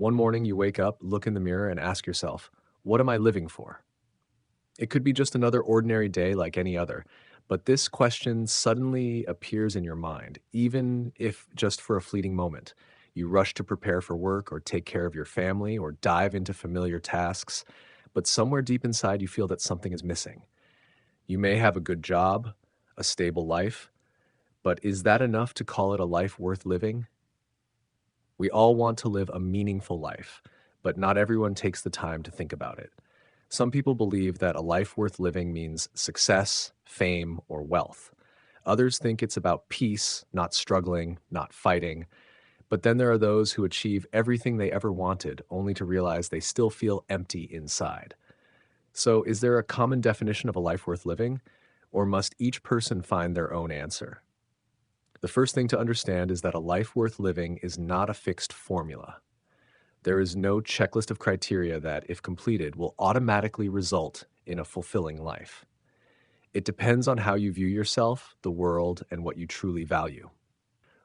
One morning you wake up, look in the mirror, and ask yourself, what am I living for? It could be just another ordinary day like any other, but this question suddenly appears in your mind, even if just for a fleeting moment. You rush to prepare for work or take care of your family or dive into familiar tasks, but somewhere deep inside you feel that something is missing. You may have a good job, a stable life, but is that enough to call it a life worth living? We all want to live a meaningful life, but not everyone takes the time to think about it. Some people believe that a life worth living means success, fame, or wealth. Others think it's about peace, not struggling, not fighting. But then there are those who achieve everything they ever wanted, only to realize they still feel empty inside. So, is there a common definition of a life worth living, or must each person find their own answer? The first thing to understand is that a life worth living is not a fixed formula. There is no checklist of criteria that, if completed, will automatically result in a fulfilling life. It depends on how you view yourself, the world, and what you truly value.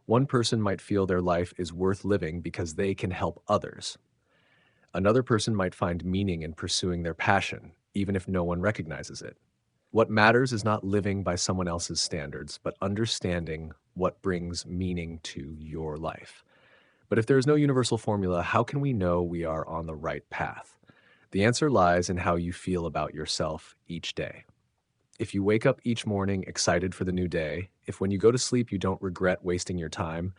One person might feel their life is worth living because they can help others. Another person might find meaning in pursuing their passion, even if no one recognizes it. What matters is not living by someone else's standards, but understanding what brings meaning to your life. But if there is no universal formula, how can we know we are on the right path? The answer lies in how you feel about yourself each day. If you wake up each morning excited for the new day, if when you go to sleep you don't regret wasting your time,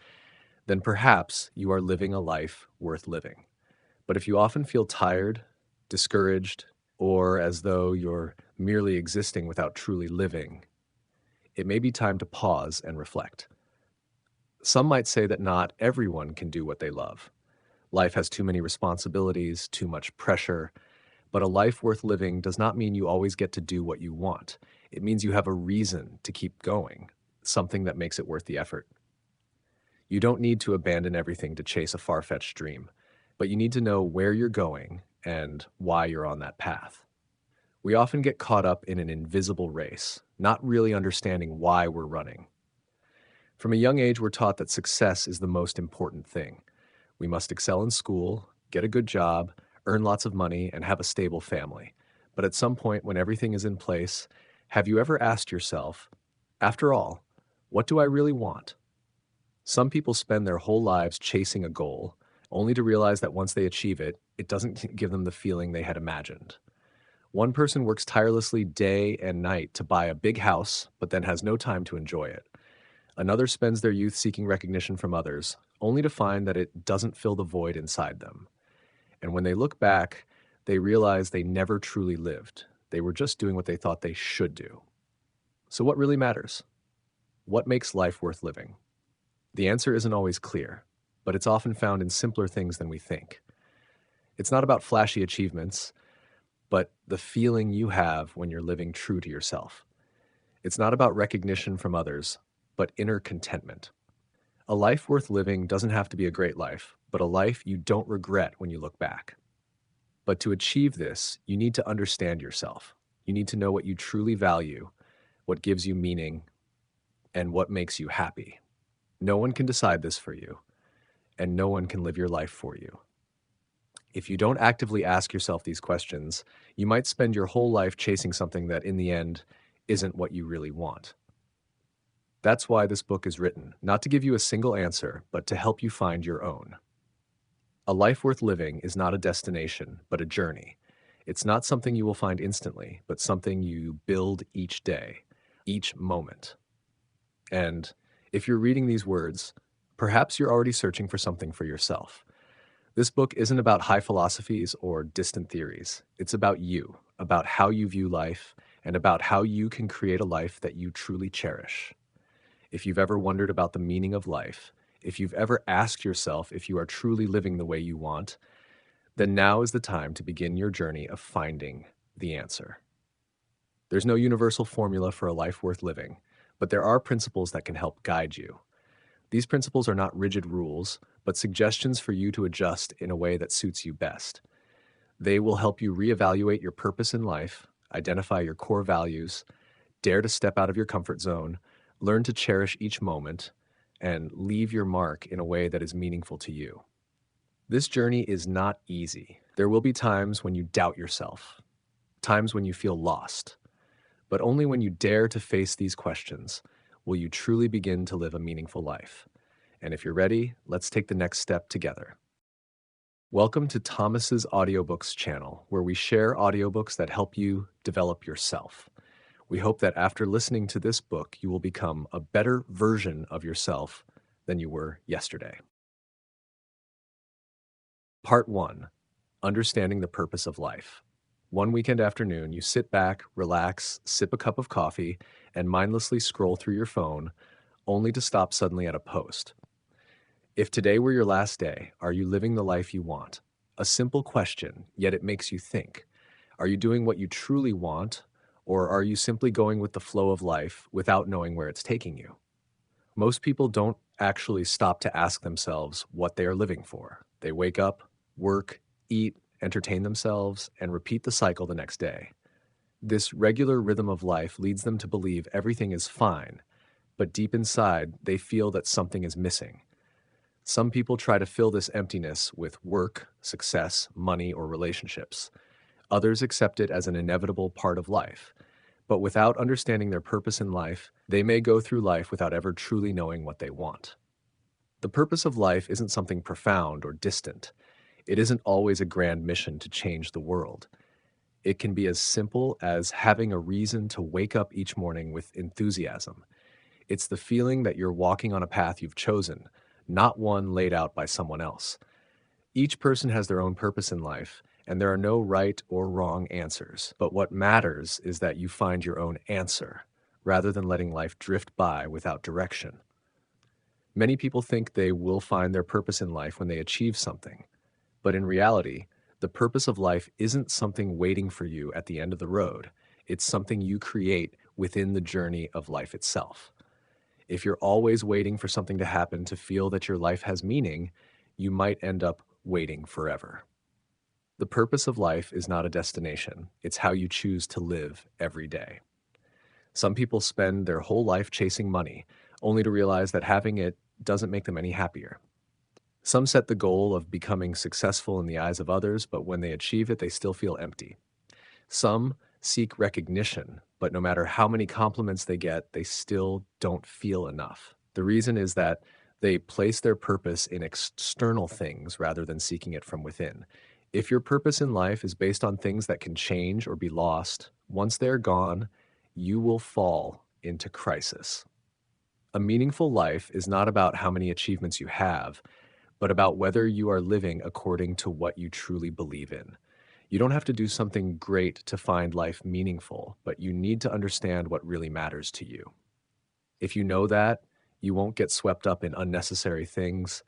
then perhaps you are living a life worth living. But if you often feel tired, discouraged, or as though you're merely existing without truly living, it may be time to pause and reflect. Some might say that not everyone can do what they love. Life has too many responsibilities, too much pressure, but a life worth living does not mean you always get to do what you want. It means you have a reason to keep going, something that makes it worth the effort. You don't need to abandon everything to chase a far-fetched dream, but you need to know where you're going and why you're on that path. We often get caught up in an invisible race, not really understanding why we're running. From a young age, we're taught that success is the most important thing. We must excel in school, get a good job, earn lots of money, and have a stable family. But at some point, when everything is in place, have you ever asked yourself, after all, what do I really want? Some people spend their whole lives chasing a goal, only to realize that once they achieve it, it doesn't give them the feeling they had imagined. One person works tirelessly day and night to buy a big house, but then has no time to enjoy it. Another spends their youth seeking recognition from others, only to find that it doesn't fill the void inside them. And when they look back, they realize they never truly lived. They were just doing what they thought they should do. So what really matters? What makes life worth living? The answer isn't always clear, but it's often found in simpler things than we think. It's not about flashy achievements, but the feeling you have when you're living true to yourself. It's not about recognition from others, but inner contentment. A life worth living doesn't have to be a great life, but a life you don't regret when you look back. But to achieve this, you need to understand yourself. You need to know what you truly value, what gives you meaning, and what makes you happy. No one can decide this for you, and no one can live your life for you. If you don't actively ask yourself these questions, you might spend your whole life chasing something that in the end isn't what you really want. That's why this book is written, not to give you a single answer, but to help you find your own. A life worth living is not a destination, but a journey. It's not something you will find instantly, but something you build each day, each moment. And if you're reading these words, perhaps you're already searching for something for yourself. This book isn't about high philosophies or distant theories. It's about you, about how you view life, and about how you can create a life that you truly cherish. If you've ever wondered about the meaning of life, if you've ever asked yourself if you are truly living the way you want, then now is the time to begin your journey of finding the answer. There's no universal formula for a life worth living, but there are principles that can help guide you. These principles are not rigid rules, but suggestions for you to adjust in a way that suits you best. They will help you reevaluate your purpose in life, identify your core values, dare to step out of your comfort zone, learn to cherish each moment, and leave your mark in a way that is meaningful to you. This journey is not easy. There will be times when you doubt yourself, times when you feel lost, but only when you dare to face these questions will you truly begin to live a meaningful life. And if you're ready, let's take the next step together. Welcome to Thomas's Audiobooks channel, where we share audiobooks that help you develop yourself. We hope that after listening to this book, you will become a better version of yourself than you were yesterday. Part 1: Understanding the Purpose of Life. One weekend afternoon, you sit back, relax, sip a cup of coffee, and mindlessly scroll through your phone, only to stop suddenly at a post. If today were your last day, are you living the life you want? A simple question, yet it makes you think. Are you doing what you truly want, or are you simply going with the flow of life without knowing where it's taking you? Most people don't actually stop to ask themselves what they are living for. They wake up, work, eat, entertain themselves, and repeat the cycle the next day. This regular rhythm of life leads them to believe everything is fine, but deep inside, they feel that something is missing. Some people try to fill this emptiness with work, success, money, or relationships. Others accept it as an inevitable part of life. But without understanding their purpose in life, they may go through life without ever truly knowing what they want. The purpose of life isn't something profound or distant. It isn't always a grand mission to change the world. It can be as simple as having a reason to wake up each morning with enthusiasm. It's the feeling that you're walking on a path you've chosen, not one laid out by someone else. Each person has their own purpose in life, and there are no right or wrong answers. But what matters is that you find your own answer, rather than letting life drift by without direction. Many people think they will find their purpose in life when they achieve something. But in reality, the purpose of life isn't something waiting for you at the end of the road. It's something you create within the journey of life itself. If you're always waiting for something to happen to feel that your life has meaning, you might end up waiting forever. The purpose of life is not a destination. It's how you choose to live every day. Some people spend their whole life chasing money, only to realize that having it doesn't make them any happier. Some set the goal of becoming successful in the eyes of others, but when they achieve it, they still feel empty. Some seek recognition, but no matter how many compliments they get, they still don't feel enough. The reason is that they place their purpose in external things rather than seeking it from within. If your purpose in life is based on things that can change or be lost, once they're gone, you will fall into crisis. A meaningful life is not about how many achievements you have, but about whether you are living according to what you truly believe in. You don't have to do something great to find life meaningful, but you need to understand what really matters to you. If you know that, you won't get swept up in unnecessary things,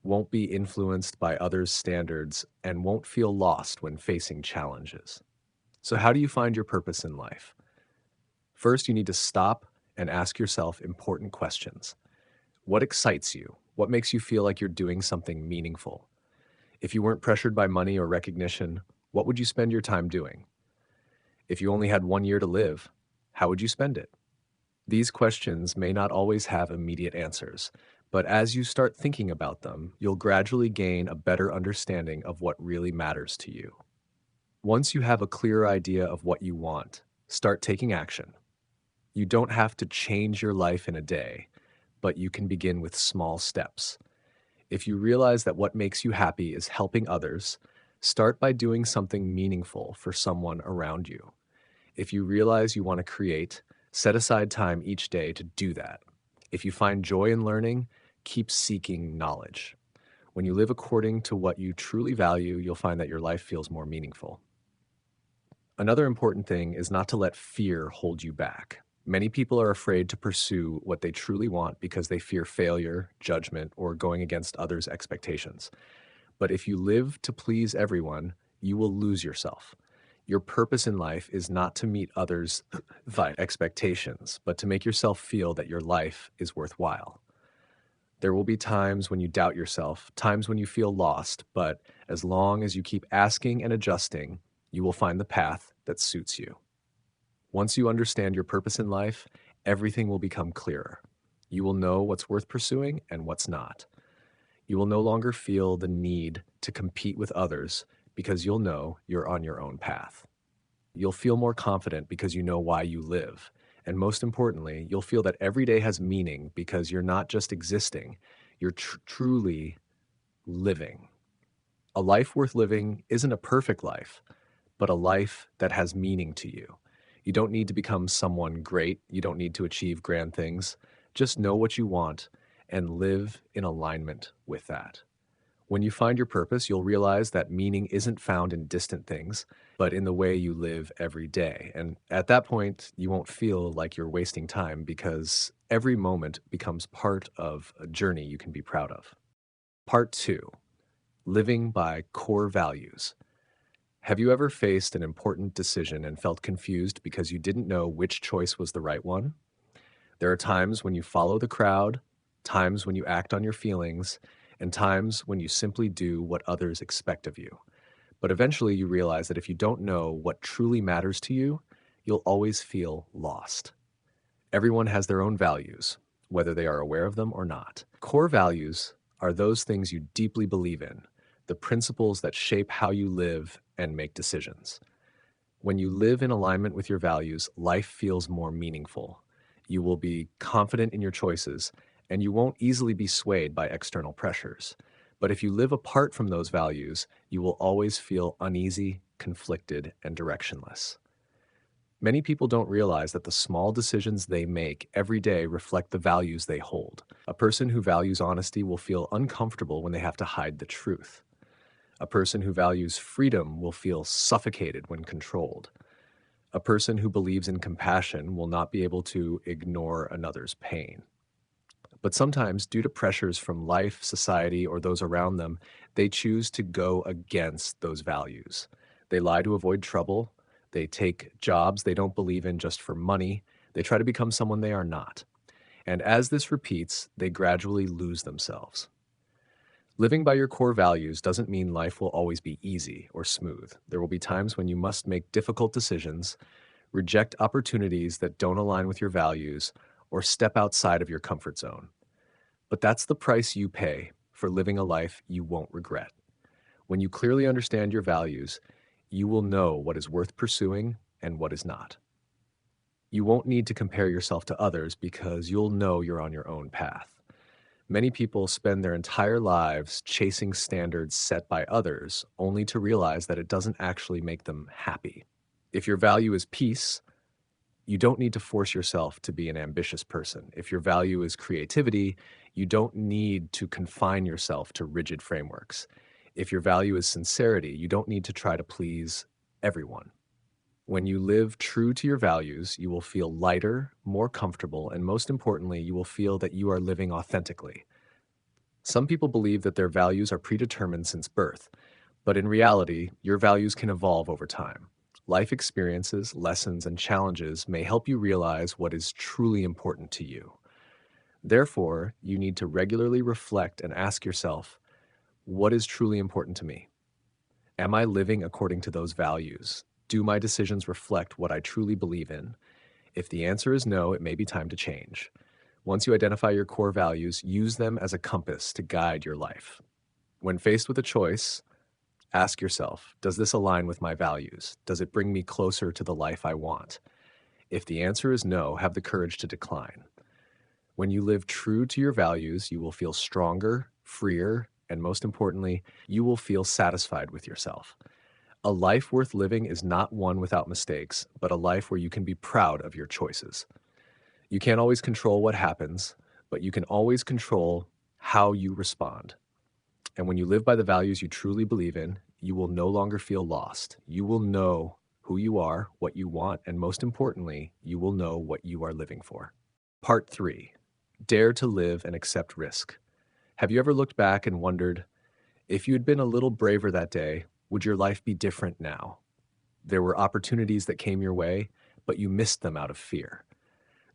won't be influenced by others' standards, and won't feel lost when facing challenges. So, how do you find your purpose in life? First, you need to stop and ask yourself important questions. What excites you? What makes you feel like you're doing something meaningful? If you weren't pressured by money or recognition, what would you spend your time doing? If you only had 1 year to live, how would you spend it? These questions may not always have immediate answers, but as you start thinking about them, you'll gradually gain a better understanding of what really matters to you. Once you have a clearer idea of what you want, start taking action. You don't have to change your life in a day, but you can begin with small steps. If you realize that what makes you happy is helping others, start by doing something meaningful for someone around you. If you realize you want to create, set aside time each day to do that. If you find joy in learning, keep seeking knowledge. When you live according to what you truly value, you'll find that your life feels more meaningful. Another important thing is not to let fear hold you back. Many people are afraid to pursue what they truly want because they fear failure, judgment, or going against others' expectations. But if you live to please everyone, you will lose yourself. Your purpose in life is not to meet others' expectations, but to make yourself feel that your life is worthwhile. There will be times when you doubt yourself, times when you feel lost, but as long as you keep asking and adjusting, you will find the path that suits you. Once you understand your purpose in life, everything will become clearer. You will know what's worth pursuing and what's not. You will no longer feel the need to compete with others because you'll know you're on your own path. You'll feel more confident because you know why you live. And most importantly, you'll feel that every day has meaning because you're not just existing, you're truly living. A life worth living isn't a perfect life, but a life that has meaning to you. You don't need to become someone great. You don't need to achieve grand things. Just know what you want and live in alignment with that. When you find your purpose, you'll realize that meaning isn't found in distant things, but in the way you live every day. And at that point, you won't feel like you're wasting time because every moment becomes part of a journey you can be proud of. Part two, living by core values. Have you ever faced an important decision and felt confused because you didn't know which choice was the right one? There are times when you follow the crowd, times when you act on your feelings, and times when you simply do what others expect of you. But eventually you realize that if you don't know what truly matters to you, you'll always feel lost. Everyone has their own values, whether they are aware of them or not. Core values are those things you deeply believe in, the principles that shape how you live and make decisions. When you live in alignment with your values, life feels more meaningful. You will be confident in your choices, and you won't easily be swayed by external pressures. But if you live apart from those values, you will always feel uneasy, conflicted, and directionless. Many people don't realize that the small decisions they make every day reflect the values they hold. A person who values honesty will feel uncomfortable when they have to hide the truth. A person who values freedom will feel suffocated when controlled. A person who believes in compassion will not be able to ignore another's pain. But sometimes, due to pressures from life, society, or those around them, they choose to go against those values. They lie to avoid trouble. They take jobs they don't believe in just for money. They try to become someone they are not. And as this repeats, they gradually lose themselves. Living by your core values doesn't mean life will always be easy or smooth. There will be times when you must make difficult decisions, reject opportunities that don't align with your values, or step outside of your comfort zone. But that's the price you pay for living a life you won't regret. When you clearly understand your values, you will know what is worth pursuing and what is not. You won't need to compare yourself to others because you'll know you're on your own path. Many people spend their entire lives chasing standards set by others, only to realize that it doesn't actually make them happy. If your value is peace, you don't need to force yourself to be an ambitious person. If your value is creativity, you don't need to confine yourself to rigid frameworks. If your value is sincerity, you don't need to try to please everyone. When you live true to your values, you will feel lighter, more comfortable, and most importantly, you will feel that you are living authentically. Some people believe that their values are predetermined since birth, but in reality, your values can evolve over time. Life experiences, lessons, and challenges may help you realize what is truly important to you. Therefore, you need to regularly reflect and ask yourself, what is truly important to me? Am I living according to those values? Do my decisions reflect what I truly believe in? If the answer is no, it may be time to change. Once you identify your core values, use them as a compass to guide your life. When faced with a choice, ask yourself, does this align with my values? Does it bring me closer to the life I want? If the answer is no, have the courage to decline. When you live true to your values, you will feel stronger, freer, and most importantly, you will feel satisfied with yourself. A life worth living is not one without mistakes, but a life where you can be proud of your choices. You can't always control what happens, but you can always control how you respond. And when you live by the values you truly believe in, you will no longer feel lost. You will know who you are, what you want, and most importantly, you will know what you are living for. Part 3. Dare to live and accept risk. Have you ever looked back and wondered, if you had been a little braver that day, would your life be different now? There were opportunities that came your way, but you missed them out of fear.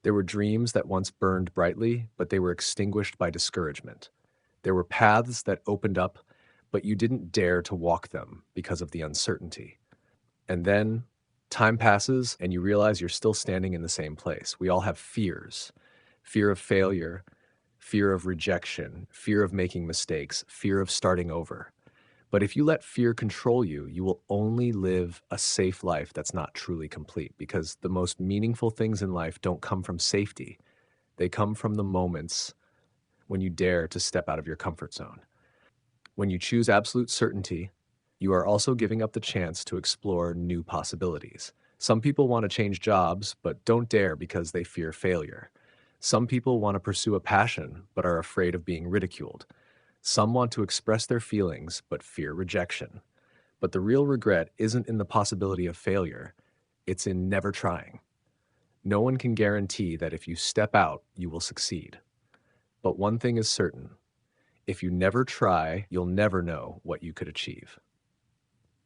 There were dreams that once burned brightly, but they were extinguished by discouragement. There were paths that opened up, but you didn't dare to walk them because of the uncertainty. And then time passes and you realize you're still standing in the same place. We all have fears: fear of failure, fear of rejection, fear of making mistakes, fear of starting over. But if you let fear control you, you will only live a safe life that's not truly complete, because the most meaningful things in life don't come from safety. They come from the moments when you dare to step out of your comfort zone. When you choose absolute certainty, you are also giving up the chance to explore new possibilities. Some people want to change jobs, but don't dare because they fear failure. Some people want to pursue a passion, but are afraid of being ridiculed. Some want to express their feelings, but fear rejection. But the real regret isn't in the possibility of failure, it's in never trying. No one can guarantee that if you step out, you will succeed. But one thing is certain: if you never try, you'll never know what you could achieve.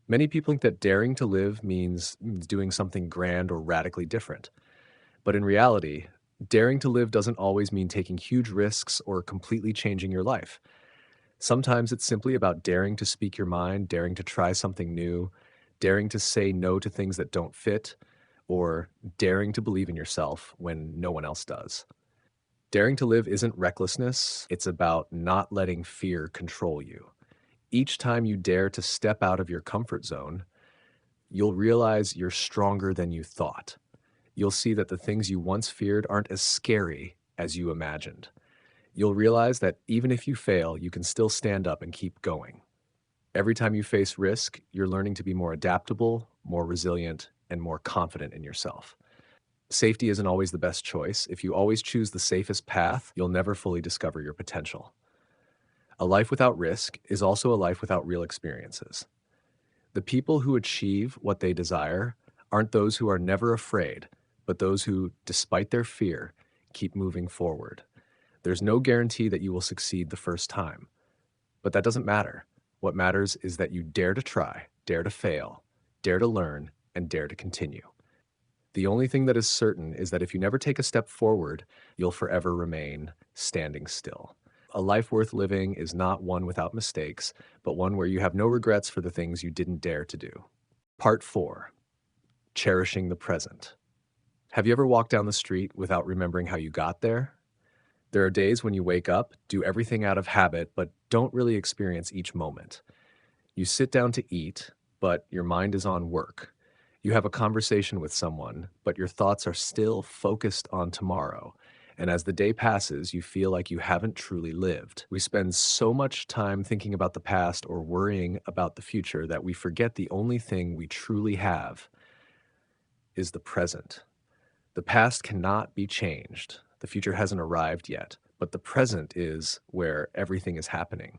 Many people think that daring to live means doing something grand or radically different. But in reality, daring to live doesn't always mean taking huge risks or completely changing your life. Sometimes it's simply about daring to speak your mind, daring to try something new, daring to say no to things that don't fit, or daring to believe in yourself when no one else does. Daring to live isn't recklessness, it's about not letting fear control you. Each time you dare to step out of your comfort zone, you'll realize you're stronger than you thought. You'll see that the things you once feared aren't as scary as you imagined. You'll realize that even if you fail, you can still stand up and keep going. Every time you face risk, you're learning to be more adaptable, more resilient, and more confident in yourself. Safety isn't always the best choice. If you always choose the safest path, you'll never fully discover your potential. A life without risk is also a life without real experiences. The people who achieve what they desire aren't those who are never afraid, but those who, despite their fear, keep moving forward. There's no guarantee that you will succeed the first time, but that doesn't matter. What matters is that you dare to try, dare to fail, dare to learn, and dare to continue. The only thing that is certain is that if you never take a step forward, you'll forever remain standing still. A life worth living is not one without mistakes, but one where you have no regrets for the things you didn't dare to do. Part 4. Cherishing the present. Have you ever walked down the street without remembering how you got there? There are days when you wake up, do everything out of habit, but don't really experience each moment. You sit down to eat, but your mind is on work. You have a conversation with someone, but your thoughts are still focused on tomorrow. And as the day passes, you feel like you haven't truly lived. We spend so much time thinking about the past or worrying about the future that we forget the only thing we truly have is the present. The past cannot be changed. The future hasn't arrived yet, but the present is where everything is happening.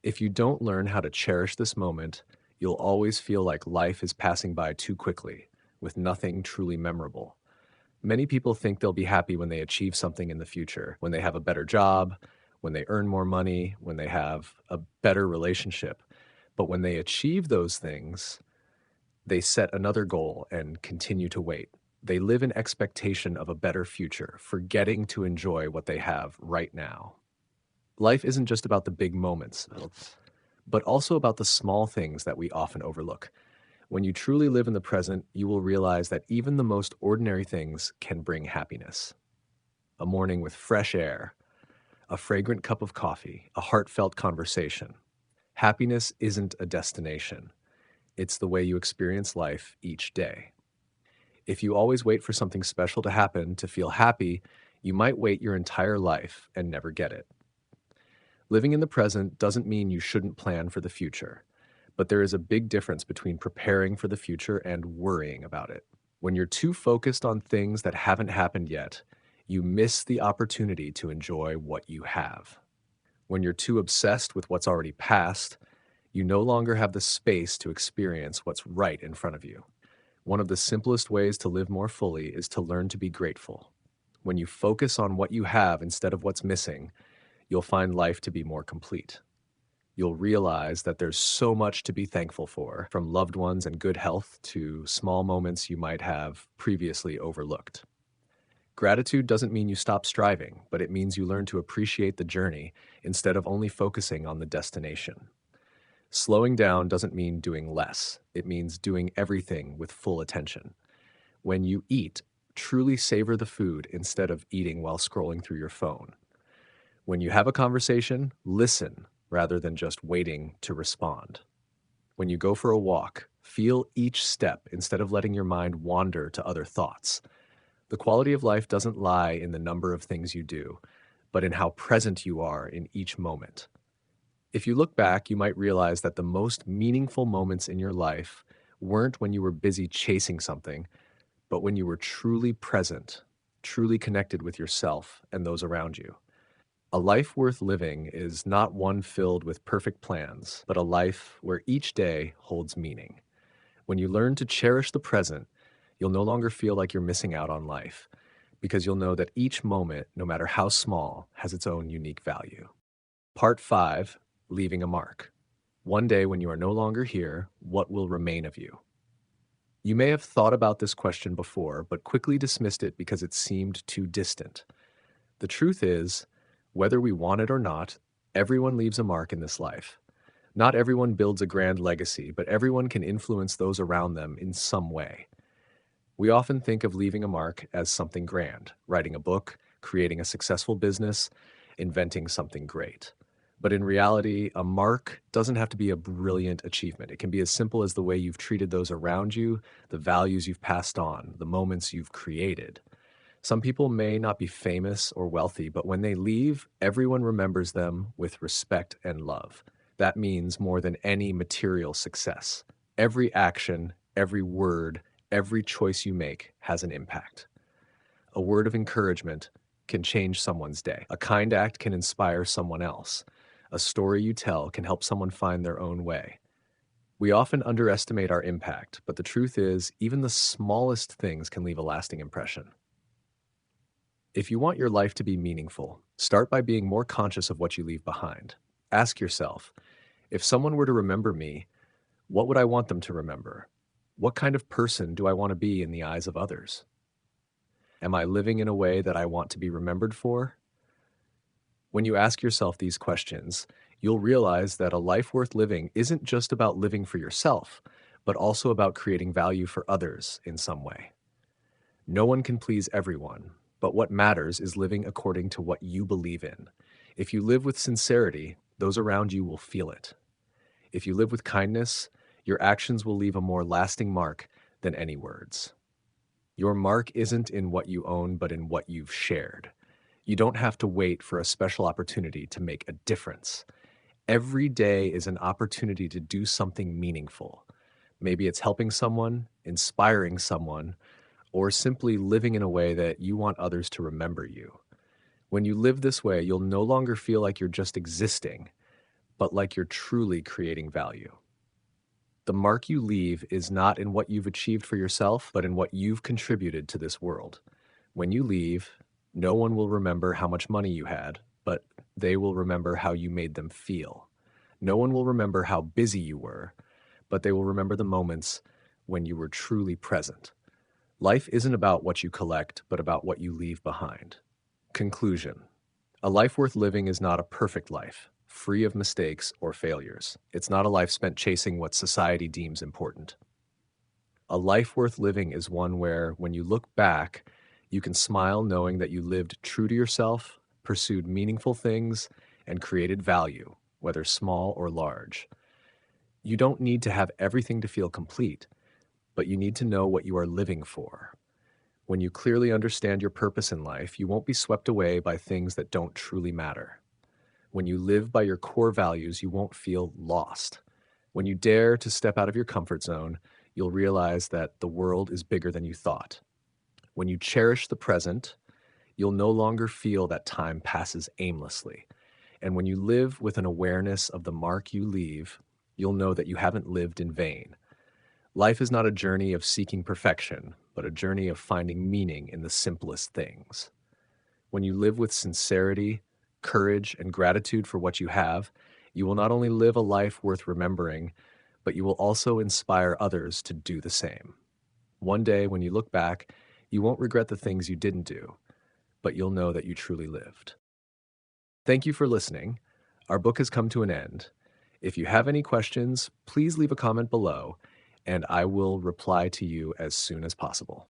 If you don't learn how to cherish this moment, you'll always feel like life is passing by too quickly, with nothing truly memorable. Many people think they'll be happy when they achieve something in the future, when they have a better job, when they earn more money, when they have a better relationship. But when they achieve those things, they set another goal and continue to wait. They live in expectation of a better future, forgetting to enjoy what they have right now. Life isn't just about the big moments, but also about the small things that we often overlook. When you truly live in the present, you will realize that even the most ordinary things can bring happiness. A morning with fresh air, a fragrant cup of coffee, a heartfelt conversation. Happiness isn't a destination. It's the way you experience life each day. If you always wait for something special to happen to feel happy, you might wait your entire life and never get it. Living in the present doesn't mean you shouldn't plan for the future, but there is a big difference between preparing for the future and worrying about it. When you're too focused on things that haven't happened yet, you miss the opportunity to enjoy what you have. When you're too obsessed with what's already past, you no longer have the space to experience what's right in front of you. One of the simplest ways to live more fully is to learn to be grateful. When you focus on what you have instead of what's missing, you'll find life to be more complete. You'll realize that there's so much to be thankful for, from loved ones and good health to small moments you might have previously overlooked. Gratitude doesn't mean you stop striving, but it means you learn to appreciate the journey instead of only focusing on the destination. Slowing down doesn't mean doing less. It means doing everything with full attention. When you eat, truly savor the food instead of eating while scrolling through your phone. When you have a conversation, listen rather than just waiting to respond. When you go for a walk, feel each step instead of letting your mind wander to other thoughts. The quality of life doesn't lie in the number of things you do, but in how present you are in each moment. If you look back, you might realize that the most meaningful moments in your life weren't when you were busy chasing something, but when you were truly present, truly connected with yourself and those around you. A life worth living is not one filled with perfect plans, but a life where each day holds meaning. When you learn to cherish the present, you'll no longer feel like you're missing out on life, because you'll know that each moment, no matter how small, has its own unique value. Part 5, Leaving a Mark. One day when you are no longer here, what will remain of you? You may have thought about this question before, but quickly dismissed it because it seemed too distant. The truth is, whether we want it or not, everyone leaves a mark in this life. Not everyone builds a grand legacy, but everyone can influence those around them in some way. We often think of leaving a mark as something grand, writing a book, creating a successful business, inventing something great. But in reality, a mark doesn't have to be a brilliant achievement. It can be as simple as the way you've treated those around you, the values you've passed on, the moments you've created. Some people may not be famous or wealthy, but when they leave, everyone remembers them with respect and love. That means more than any material success. Every action, every word, every choice you make has an impact. A word of encouragement can change someone's day. A kind act can inspire someone else. A story you tell can help someone find their own way. We often underestimate our impact, but the truth is, even the smallest things can leave a lasting impression. If you want your life to be meaningful, start by being more conscious of what you leave behind. Ask yourself, if someone were to remember me, what would I want them to remember? What kind of person do I want to be in the eyes of others? Am I living in a way that I want to be remembered for? When you ask yourself these questions, you'll realize that a life worth living isn't just about living for yourself, but also about creating value for others in some way. No one can please everyone, but what matters is living according to what you believe in. If you live with sincerity, those around you will feel it. If you live with kindness, your actions will leave a more lasting mark than any words. Your mark isn't in what you own, but in what you've shared. You don't have to wait for a special opportunity to make a difference. Every day is an opportunity to do something meaningful. Maybe it's helping someone, inspiring someone, or simply living in a way that you want others to remember you. When you live this way, you'll no longer feel like you're just existing, but like you're truly creating value. The mark you leave is not in what you've achieved for yourself, but in what you've contributed to this world. When you leave, no one will remember how much money you had, but they will remember how you made them feel. No one will remember how busy you were, but they will remember the moments when you were truly present. Life isn't about what you collect, but about what you leave behind. Conclusion. A life worth living is not a perfect life, free of mistakes or failures. It's not a life spent chasing what society deems important. A life worth living is one where, when you look back, you can smile knowing that you lived true to yourself, pursued meaningful things, and created value, whether small or large. You don't need to have everything to feel complete, but you need to know what you are living for. When you clearly understand your purpose in life, you won't be swept away by things that don't truly matter. When you live by your core values, you won't feel lost. When you dare to step out of your comfort zone, you'll realize that the world is bigger than you thought. When you cherish the present, you'll no longer feel that time passes aimlessly. And when you live with an awareness of the mark you leave, you'll know that you haven't lived in vain. Life is not a journey of seeking perfection, but a journey of finding meaning in the simplest things. When you live with sincerity, courage, and gratitude for what you have, you will not only live a life worth remembering, but you will also inspire others to do the same. One day, when you look back, you won't regret the things you didn't do, but you'll know that you truly lived. Thank you for listening. Our book has come to an end. If you have any questions, please leave a comment below, and I will reply to you as soon as possible.